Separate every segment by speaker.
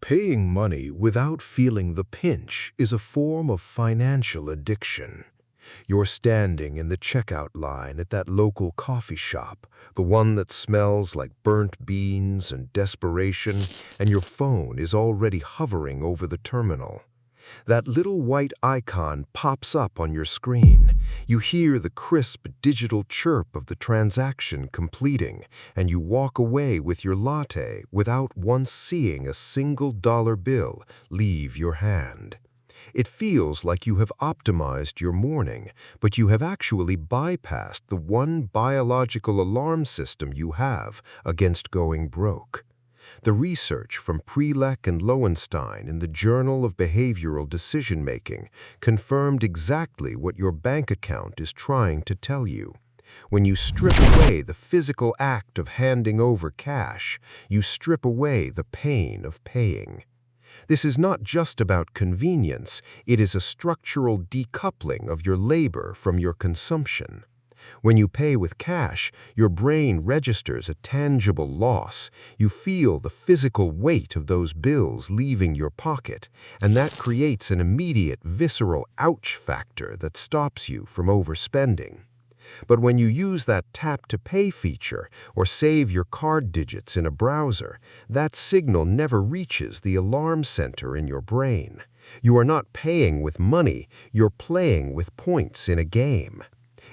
Speaker 1: Paying money without feeling the pinch is a form of financial addiction. You're standing in the checkout line at that local coffee shop, the one that smells like burnt beans and desperation, and your phone is already hovering over the terminal. That little white icon pops up on your screen. You hear the crisp digital chirp of the transaction completing, and you walk away with your latte without once seeing a single dollar bill leave your hand. It feels like you have optimized your morning, but you have actually bypassed the one biological alarm system you have against going broke. The research from Prelec and Lowenstein in the Journal of Behavioral Decision-Making confirmed exactly what your bank account is trying to tell you. When you strip away the physical act of handing over cash, you strip away the pain of paying. This is not just about convenience, it is a structural decoupling of your labor from your consumption. When you pay with cash, your brain registers a tangible loss. You feel the physical weight of those bills leaving your pocket, and that creates an immediate visceral ouch factor that stops you from overspending. But when you use that tap-to-pay feature or save your card digits in a browser, that signal never reaches the alarm center in your brain. You are not paying with money, you're playing with points in a game.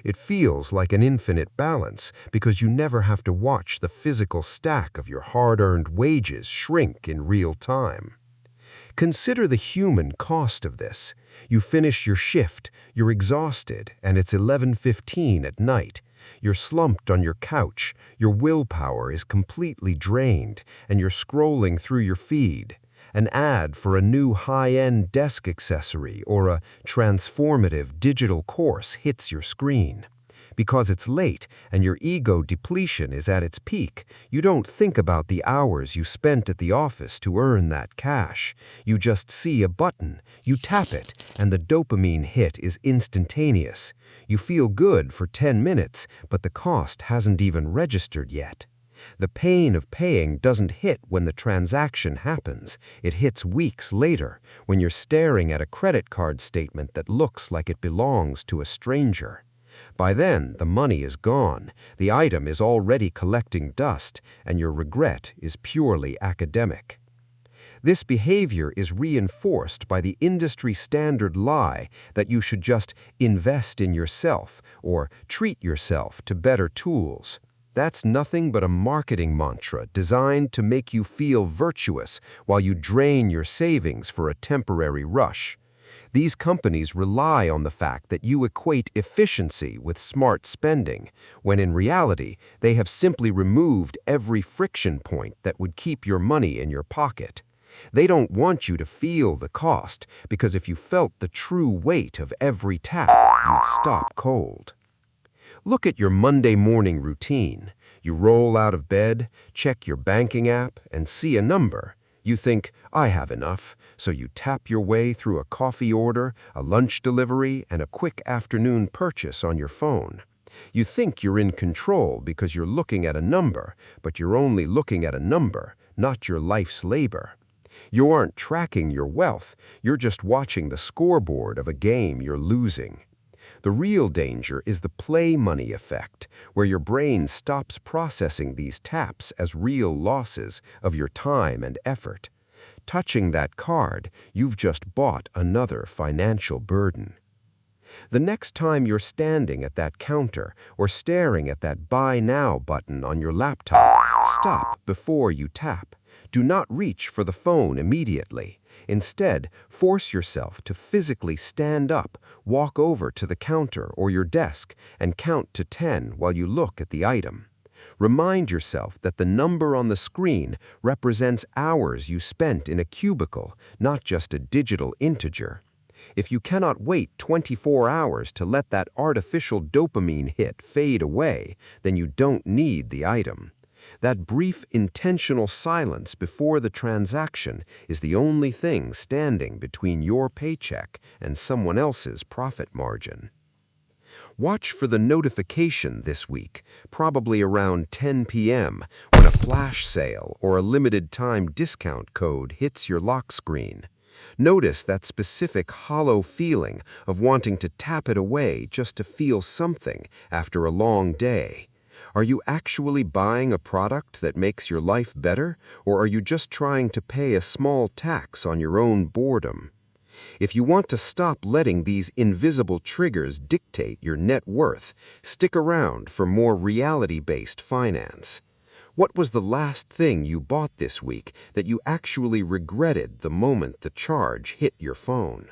Speaker 1: It feels like an infinite balance because you never have to watch the physical stack of your hard-earned wages shrink in real time. Consider the human cost of this. You finish your shift, you're exhausted, and it's 11:15 at night. You're slumped on your couch, your willpower is completely drained, and you're scrolling through your feed. An ad for a new high-end desk accessory or a transformative digital course hits your screen. Because it's late and your ego depletion is at its peak, you don't think about the hours you spent at the office to earn that cash. You just see a button, you tap it, and the dopamine hit is instantaneous. You feel good for 10 minutes, but the cost hasn't even registered yet. The pain of paying doesn't hit when the transaction happens. It hits weeks later, when you're staring at a credit card statement that looks like it belongs to a stranger. By then, the money is gone, the item is already collecting dust, and your regret is purely academic. This behavior is reinforced by the industry-standard lie that you should just invest in yourself or treat yourself to better tools. That's nothing but a marketing mantra designed to make you feel virtuous while you drain your savings for a temporary rush. These companies rely on the fact that you equate efficiency with smart spending, when in reality, they have simply removed every friction point that would keep your money in your pocket. They don't want you to feel the cost, because if you felt the true weight of every tap, you'd stop cold. Look at your Monday morning routine. You roll out of bed, check your banking app, and see a number. You think, I have enough, so you tap your way through a coffee order, a lunch delivery, and a quick afternoon purchase on your phone. You think you're in control because you're looking at a number, but you're only looking at a number, not your life's labor. You aren't tracking your wealth, you're just watching the scoreboard of a game you're losing. The real danger is the play money effect, where your brain stops processing these taps as real losses of your time and effort. Touching that card, you've just bought another financial burden. The next time you're standing at that counter or staring at that Buy Now button on your laptop, stop before you tap. Do not reach for the phone immediately. Instead, force yourself to physically stand up, walk over to the counter or your desk, and count to 10 while you look at the item. Remind yourself that the number on the screen represents hours you spent in a cubicle, not just a digital integer. If you cannot wait 24 hours to let that artificial dopamine hit fade away, then you don't need the item. That brief intentional silence before the transaction is the only thing standing between your paycheck and someone else's profit margin.
Speaker 2: Watch for the notification this week, probably around 10 p.m., when a flash sale or a limited time discount code hits your lock screen. Notice that specific hollow feeling of wanting to tap it away just to feel something after a long day. Are you actually buying a product that makes your life better, or are you just trying to pay a small tax on your own boredom? If you want to stop letting these invisible triggers dictate your net worth, stick around for more reality-based finance. What was the last thing you bought this week that you actually regretted the moment the charge hit your phone?